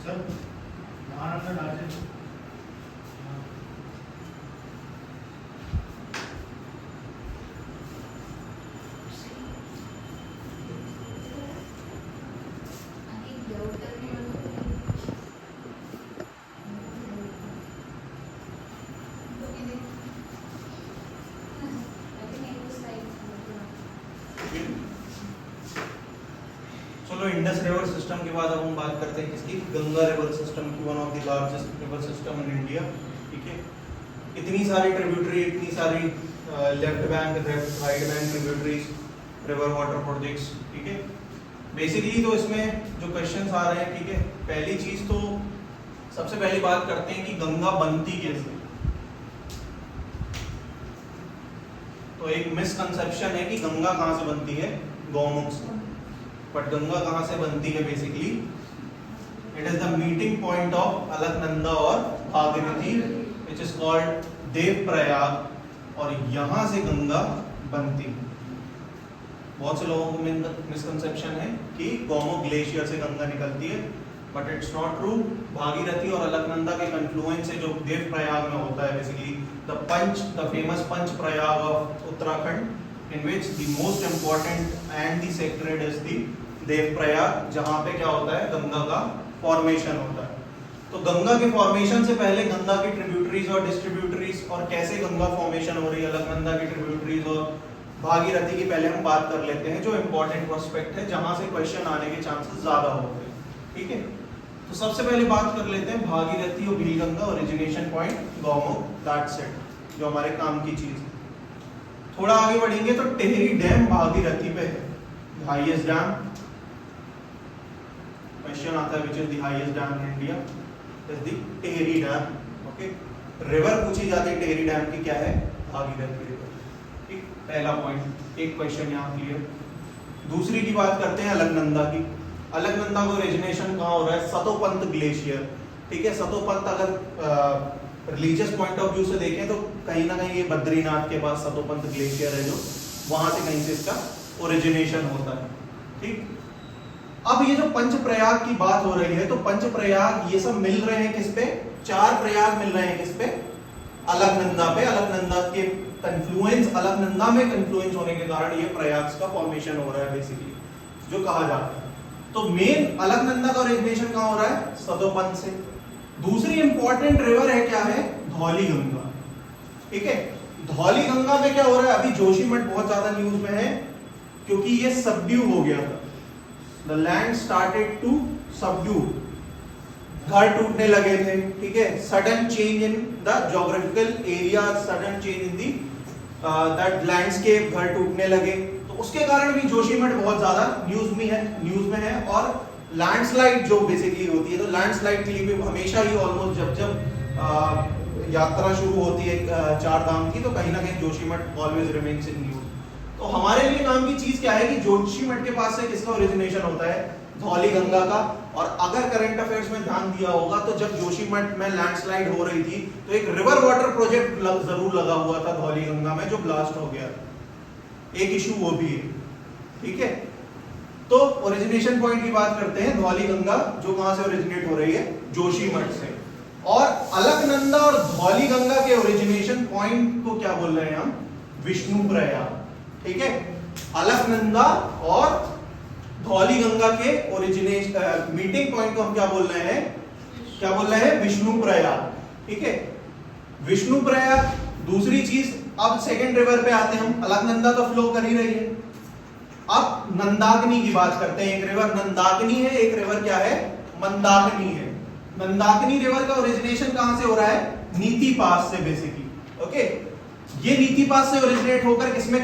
Sir Maharashtra राज्य चलो Indus river system के बाद अब हम बात करते हैं किसकी, गंगा रिवर सिस्टम की, one of the largest river system in India. ठीक है, इतनी सारी ट्रिब्यूटरी, इतनी सारी left bank right bank tributaries, river water projects. ठीक है, बेसिकली तो इसमें जो क्वेश्चंस आ रहे हैं, ठीक है, पहली चीज तो सबसे पहली बात करते हैं कि गंगा बनती कैसे। तो एक मिसकंसेप्शन है कि गंगा कहाँ से बनती है, गौमुख से। बट गंगा कहाँ से बनती है, basically it is the meeting point of Alaknanda और Bhagirathi which is called Dev Prayag, और यहां से गंगा बनती है। बहुत से लोगों को मिसकंसेप्शन है कि गौमुख ग्लेशियर से गंगा निकलती है, but it's not true. Bhagirathi और अलकनंदा के कन्फ्लुएंस से जो देव प्रयाग में होता है, basically the famous Panch Prayag of Uttarakhand, in which the most important and the sacred is the Dev Prayag, जहां पे क्या होता है, गंगा का फॉर्मेशन होता है। तो गंगा के फॉर्मेशन से पहले गंगा की ट्रिब्यूटरीज और डिस्ट्रीब्यूटरीज और कैसे गंगा फॉर्मेशन हो रही है, अलकनंदा की ट्रिब्यूटरीज और भागीरथी की पहले हम बात कर लेते हैं, जो इंपॉर्टेंट प्रोस्पेक्ट है, जहां से क्वेश्चन आने के चांसेस ज्यादा होते हैं। ठीक है, तो सबसे पहले बात कर लेते हैं भागीरथी और Bhilangana origination point Gaumukh, that's it, जो हमारे काम की चीज है। थोड़ा आगे बढ़ेंगे तो टेहरी डैम भागीरथी पे है, हाईएस्ट डैम। क्वेश्चन आता है which is the highest dam in India, is the Tehri dam. Okay, river पूछी जाती है टेहरी डैम की, क्या है, भागीरथी रिवर। ठीक, पहला पॉइंट, एक क्वेश्चन यहाँ क्लियर। दूसरी की बात करते हैं अलकनंदा की। अलकनंदा का ओरिजिनेशन कहाँ हो रहा है, सतोपंत ग्लेशियर। ठीक है, सतोपंत अगर रिलीजियस पॉइंट ऑफ व्यू से देखें तो कहीं ना कहीं ये बद्रीनाथ के पास सतोपंत ग्लेशियर है, जो वहां से कहीं से इसका ओरिजिनेशन होता है। ठीक, अब ये जो पंच प्रयाग की बात हो रही है, तो पंच प्रयाग ये सब मिल रहे हैं किस पे, चार प्रयाग मिल रहे हैं किस पे, अलकनंदा पे। अलकनंदा के कन्फ्लुएंस, अलकनंदा में कन्फ्लुएंस होने के कारण ये प्रयाग का फॉर्मेशन हो रहा है, बेसिकली जो कहा जाता है। तो मेन अलकनंदा का ओरिजिनेशन कहाँ हो रहा है, सतोपंत से। दूसरी इंपॉर्टेंट रिवर है, क्या है, धौली गंगा। ठीक है, धौली गंगा में क्या हो रहा है, अभी जोशीमठ बहुत ज्यादा न्यूज में है, क्योंकि ये सबड्यू हो गया था। The land started to subdue, घर टूटने लगे थे। ठीक है, sudden change in the geographical area, sudden change in the that landscape, घर टूटने लगे। तो उसके कारण भी जोशीमठ बहुत ज्यादा न्यूज में है। और लैंडस्लाइड जो बेसिकली होती है, तो लैंडस्लाइड के लिए भी हमेशा ही ऑलमोस्ट जब यात्रा शुरू होती है चार धाम की, तो कहीं ना कहीं Joshimath always remains in news. तो हमारे लिए काम की चीज क्या है कि जोशीमठ के पास से किसका ओरिजिनेशन होता है, धौली गंगा का। और अगर करंट अफेयर्स में ध्यान दिया होगा तो जब जोशीमठ में लैंडस्लाइड हो रही थी, तो एक रिवर वाटर प्रोजेक्ट जरूर लगा हुआ था धौली गंगा में, जो ब्लास्ट हो गया, एक इशू वो भी है। ठीक है, तो ओरिजिनेशन पॉइंट की बात करते हैं, धौली गंगा जो कहां से ओरिजिनेट हो रही है, जोशीमठ से। और अलकनंदा और धौली गंगा के ओरिजिनेशन पॉइंट को क्या बोल रहे हैं हम, विष्णु प्रयाग। ठीक है, अलकनंदा और धौली गंगा के ओरिजिनेशन मीटिंग पॉइंट को हम क्या बोल रहे हैं, विष्णु प्रयाग। ठीक है, विष्णु प्रयाग। दूसरी चीज, अब सेकेंड रिवर पे आते हैं हम, अलकनंदा तो फ्लो कर ही रही है। अब नंदाकिनी की बात करते हैं, एक रिवर नंदाकिनी है, एक रिवर क्या है, मंदाकिनी है। नंदाकिनी रिवर का ओरिजिनेशन कहां से हो रहा है, नीति पास से बेसिकली। ओके, ये नीति पास से ओरिजिनेट होकर किसमें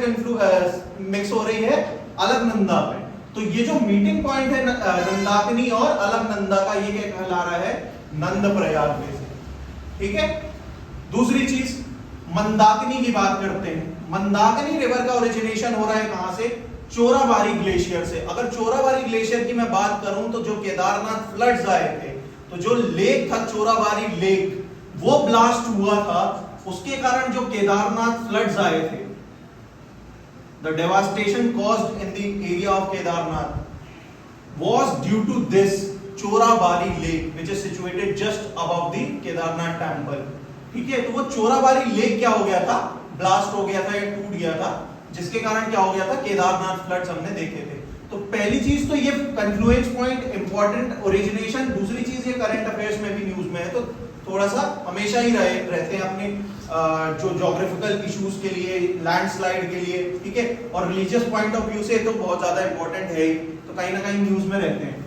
मिक्स हो रही है, अलकनंदा पे। तो ये जो मीटिंग पॉइंट है नंदाकिनी और अलकनंदा का, ये क्या कहला रहा है, नंद प्रयाग बेसिकली। ठीक है, दूसरी चीज मंदाकिनी की बात करते हैं। मंदाकिनी रिवर का ओरिजिनेशन हो रहा है कहां से, चोराबारी ग्लेशियर से। अगर चोराबारी ग्लेशियर की मैं बात करूं तो जो केदारनाथ फ्लड्स आए थे, तो जो लेक था चोराबारी लेक, वो ब्लास्ट हुआ था, उसके कारण जो केदारनाथ फ्लड्स आए थे, the devastation caused in the area of Kedarnath was due to this Chorabari lake which is situated just above the Kedarnath temple. ठीक है, तो वो चोराबारी लेक क्या हो गया था, ब्लास्ट हो गया था या टूट गया था, जिसके कारण क्या हो गया था, केदारनाथ फ्लड्स हमने देखे थे। तो पहली चीज तो ये कन्फ्लुएंस पॉइंट इंपॉर्टेंट, ओरिजिनेशन। दूसरी चीज ये करंट अफेयर्स में भी न्यूज में है, तो थोड़ा सा हमेशा ही रहते हैं अपने जो ज्योग्राफिकल इश्यूज के लिए, लैंडस्लाइड के लिए, ठीक है, और रिलीजियस पॉइंट ऑफ व्यू से तो बहुत ज्यादा इंपॉर्टेंट है, तो कहीं ना कहीं न्यूज में रहते हैं।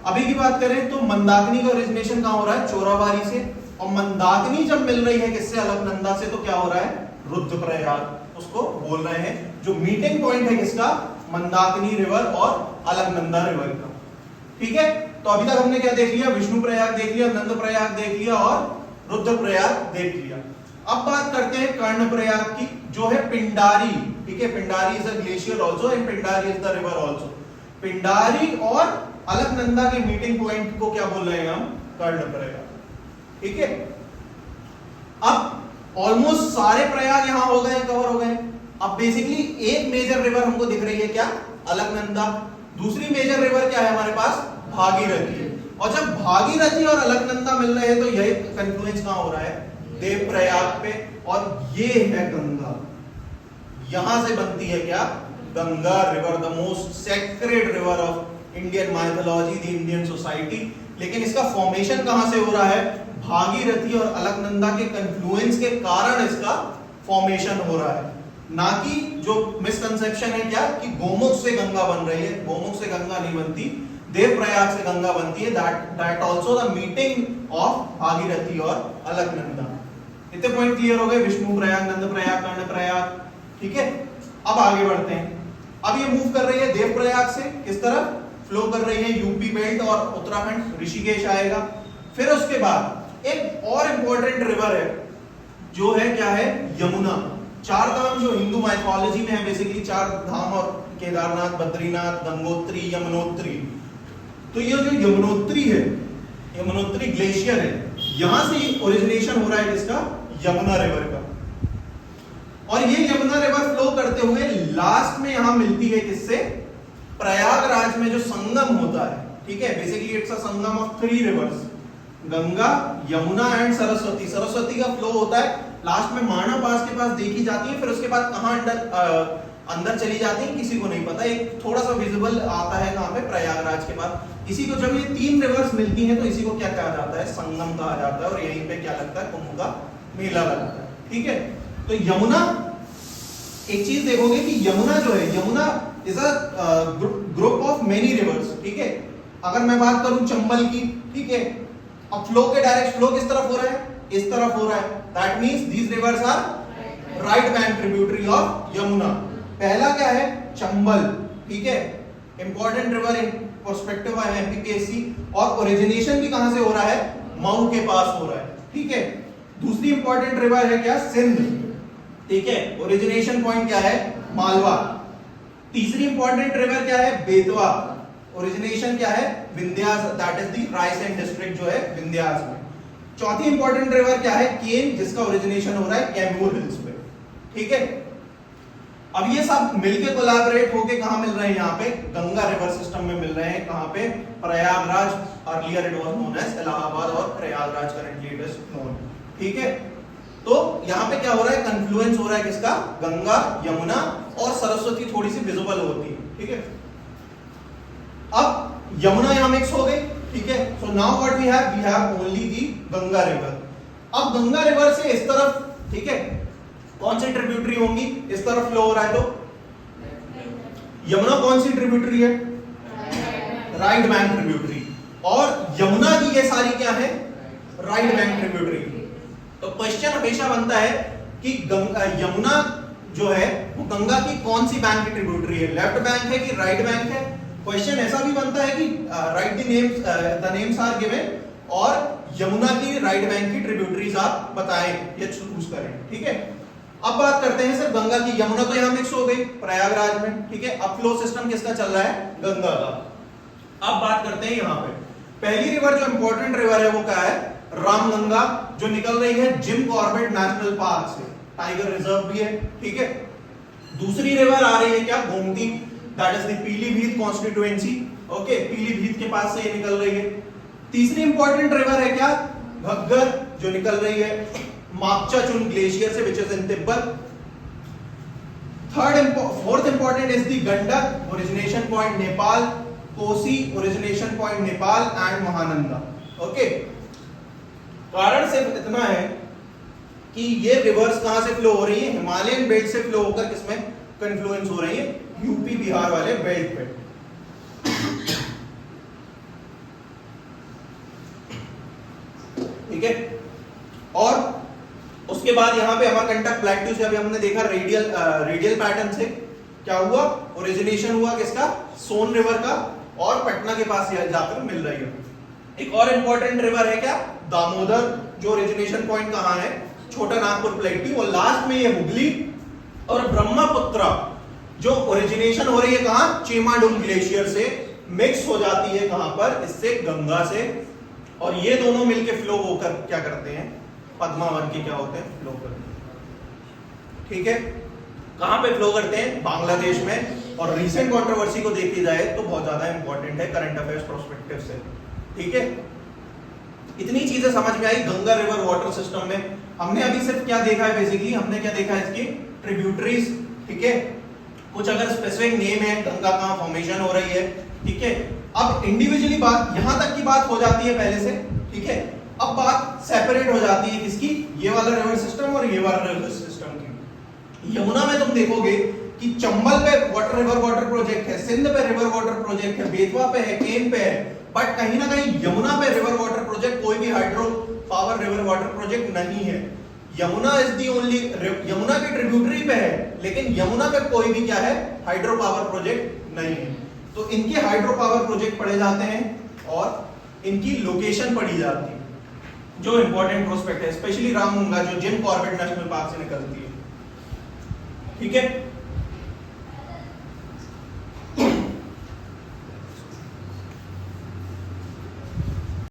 अभी की बात करें तो मंदाकिनी का ओरिजिनेशन कहां हो रहा है, चोराबारी से, और मंदाकिनी जब मिल रही है किससे, अलकनंदा से, तो क्या हो रहा है, रुद्रप्रयाग उसको बोल रहे हैं, जो मीटिंग पॉइंट है किसका, मंदाकिनी रिवर और अलकनंदा रिवर का। ठीक है, तो अभी तक हमने क्या देख लिया, विष्णु प्रयाग देख लिया, नंद प्रयाग देख लिया और रुद्रप्रयाग देख लिया। अब बात करते हैं कर्णप्रयाग की, जो है पिंडारी। ठीक है, Pindari is a glacier also and Pindari is the river also. Pindari और अलकनंदा के मीटिंग पॉइंट को क्या बोल रहे हैं हम, कर्णप्रयाग। ठीक है, अब ऑलमोस्ट सारे प्रयाग यहां हो गए, कवर हो गए। अब बेसिकली एक मेजर रिवर हमको दिख रही है, क्या, अलकनंदा। दूसरी मेजर रिवर क्या है हमारे पास, भागीरथी। और जब भागीरथी और अलकनंदा मिल रहे हैं तो यही कंफ्लुएंस कहां हो रहा है, देवप्रयाग पे, और ये है गंगा। यहां से बनती है क्या, Ganga river, the most sacred river of Indian mythology, the Indian society. लेकिन इसका फॉर्मेशन कहां से हो रहा है, भागीरथी और अलकनंदा के कंफ्लुएंस के कारण इसका फॉर्मेशन हो रहा है, ना कि जो मिसकंसेप्शन है क्या, कि गोमुख से गंगा बन रही है। गोमुख से गंगा नहीं बनती, देवप्रयाग से गंगा बनती है। That also the meeting of Bhagirathi और अलकनंदा। इतने पॉइंट क्लियर हो गए, विष्णु प्रयाग, नंद प्रयाग, कर्ण प्रयाग। ठीक है, अब आगे बढ़ते हैं। अब ये मूव कर रही है देवप्रयाग से किस तरफ, फ्लो कर रही है यूपी बेल्ट और उत्तराखंड, ऋषिकेश आएगा। फिर उसके बाद एक और इंपॉर्टेंट रिवर है, जो है क्या है, यमुना। चार धाम जो हिंदू माइथोलॉजी में है, बेसिकली चार धाम, और केदारनाथ, बद्रीनाथ, गंगोत्री, यमुनोत्री। तो ये जो यमुनोत्री है, यमुनोत्री ग्लेशियर है, यहां से ओरिजिनेशन हो रहा है किसका, यमुना रिवर का। और ये यमुना रिवर फ्लो करते हुए लास्ट में यहां मिलती है किससे, प्रयागराज में जो संगम होता है। ठीक है, basically it's a Sangam of 3 reverse, Ganga, Yamuna and Saraswati. Saraswati का फ्लो होता है लास्ट में माणा पास के पास देखी जाती है, फिर उसके बाद कहां अंदर चली जाती है किसी को नहीं पता। एक थोड़ा सा विजिबल आता है कहां पे, प्रयागराज के बाद। इसी को जब ये 3 रिवर्स मिलती हैं तो इसी को क्या कहा जाता है, संगम कहा जाता है, और यहीं पे क्या लगता है, कुंभ का मेला लगता है। ठीक है, तो यमुना, एक चीज देखोगे कि यमुना जो है, Yamuna is a group of many reverse. ठीक है, अगर मैं बात करूं चंबल की, ठीक है, अब फ्लो के डायरेक्ट फ्लो किस तरफ हो रहा है, इस तरफ हो रहा है। That means these rivers are right bank tributary of Yamuna. पहला क्या है, चंबल। ठीक है, इंपॉर्टेंट रिवर इन पर्सपेक्टिव है एमपीपीएससी, और ओरिजिनेशन भी कहां से हो रहा है, मऊ के पास हो रहा है। ठीक है, दूसरी इंपॉर्टेंट रिवर है क्या, सिंध। ठीक है, ओरिजिनेशन पॉइंट क्या है, मालवा। तीसरी इंपॉर्टेंट रिवर क्या है, बेतवा। ओरिजिनेशन क्या है, Vindhyas, that is the Raisen district जो है विंध्यास में। चौथी इंपॉर्टेंट रिवर क्या है, केन, जिसका ओरिजिनेशन हो रहा है कैमूर हिल्स पे। ठीक है, अब ये सब मिलके कोलैबोरेट होके कहां मिल रहे हैं, यहाँ पे गंगा रिवर सिस्टम में मिल रहे हैं। कहां पे, Prayagraj, earlier it was known as Allahabad, और Prayagraj currently it is known. ठीक है, तो यहाँ पे क्या हो रहा है, कन्फ्लुएंस हो रहा है किसका, गंगा, यमुना, और सरस्वती थोड़ी सी विजिबल होती है। ठीक है, अब यमुना यहां मिक्स हो गई। ठीक है, so now what we have only the Ganga river. अब गंगा रिवर से इस तरफ, ठीक है, कौन सी ट्रिब्यूटरी होंगी, इस तरफ फ्लो हो रहा है, तो यमुना कौन सी ट्रिब्यूटरी है, राइट बैंक ट्रिब्यूटरी, और यमुना की ये सारी क्या है, राइट बैंक ट्रिब्यूटरी। तो क्वेश्चन हमेशा बनता है कि यमुना जो है वो गंगा की कौन सी बैंक की ट्रिब्यूटरी है, लेफ्ट बैंक है कि राइट बैंक है। क्वेश्चन ऐसा भी बनता है कि right the names are given, और यमुना की राइट बैंक की ट्रिब्यूटरीज आप बताएं या चूज करें। ठीक है, अब बात करते हैं सर गंगा की। यमुना तो यहां मिक्स हो गई प्रयागराज में। ठीक है, अब फ्लो सिस्टम किसका चल रहा है, गंगा का। अब बात करते हैं यहां पे पहली रिवर जो इंपॉर्टेंट रिवर है वो क्या है, रामगंगा, जो निकल रही है जिम कॉर्बेट नेशनल पार्क से, टाइगर रिजर्व भी है। ठीक है, दूसरी रिवर आ रही है क्या, Gomti, that is the Pilibhit constituency, okay, Pilibhit के पास से ये निकल रही है। तीसरी इंपॉर्टेंट रिवर है क्या, घग्गर, जो निकल रही है माकचाचुन ग्लेशियर से, which is in Tibet. Fourth important is the Gandak, origination point Nepal, Kosi origination point Nepal and Mahananda. Okay, कारण सिर्फ इतना है कि ये रिवर्स कहां से फ्लो हो रही है, हिमालयन बेल्ट से फ्लो होकर किसमें कन्फ्लुएंस हो रही है, यूपी बिहार वाले बेल्ट पे। ठीक है, और उसके बाद यहां पे अमरकंटक प्लेट्यू से अभी हमने देखा रेडियल पैटर्न से क्या हुआ, ओरिजिनेशन हुआ किसका, सोन रिवर का, और पटना के पास जाकर मिल रही है। एक और इंपॉर्टेंट रिवर है क्या, दामोदर, जो ओरिजिनेशन पॉइंट कहां है, छोटा नागपुर प्लेट्यू, और लास्ट में ये हुगली और ब्रह्मपुत्र जो ओरिजिनेशन हो रही है कहां, चेमाडुंग ग्लेशियर से मिक्स हो जाती है कहां पर, इससे गंगा से, और ये दोनों मिलके फ्लो होकर क्या करते हैं, पद्मावत के क्या होते हैं, फ्लो करते हैं। ठीक है, कहां पे फ्लो करते हैं, बांग्लादेश में। और रीसेंट कंट्रोवर्सी को देखी जाए तो बहुत ज्यादा इंपॉर्टेंट है करंट अफेयर्स प्रोस्पेक्टिव से। ठीक है, इतनी चीजें समझ में आई गंगा रिवर वाटर सिस्टम में। हमने अभी सिर्फ क्या देखा है, बेसिकली हमने क्या देखा है, इसकी ट्रिब्यूटरीज। ठीक है, कुछ अगर स्पेसिफिक नेम है, गंगा कहां फॉर्मेशन हो रही है। ठीक है, अब इंडिविजुअली बात यहां तक की बात हो जाती है पहले से। ठीक है, अब बात सेपरेट हो जाती है किसकी, ये वाला रिवर सिस्टम और ये वाला रिवर सिस्टम की। यमुना में तुम देखोगे कि चंबल पे रिवर वाटर प्रोजेक्ट है, सिंध पे रिवर वाटर प्रोजेक्ट है, बेतवा पे है, केन पे है, बट कहीं ना कहीं यमुना पे रिवर वाटर प्रोजेक्ट, कोई भी hydro power river water project नहीं है। Yamuna is the only, Yamuna की ट्रिब्यूटरी पे है, लेकिन यमुना पे कोई भी क्या है, हाइड्रो पावर प्रोजेक्ट नहीं है। तो इनके हाइड्रो पावर प्रोजेक्ट पढ़े जाते हैं और इनकी लोकेशन पढ़ी जाती है, जो इंपॉर्टेंट प्रोस्पेक्ट है, स्पेशली रामगंगा जो जिम कॉर्बेट नेशनल पार्क से निकलती है। ठीक है,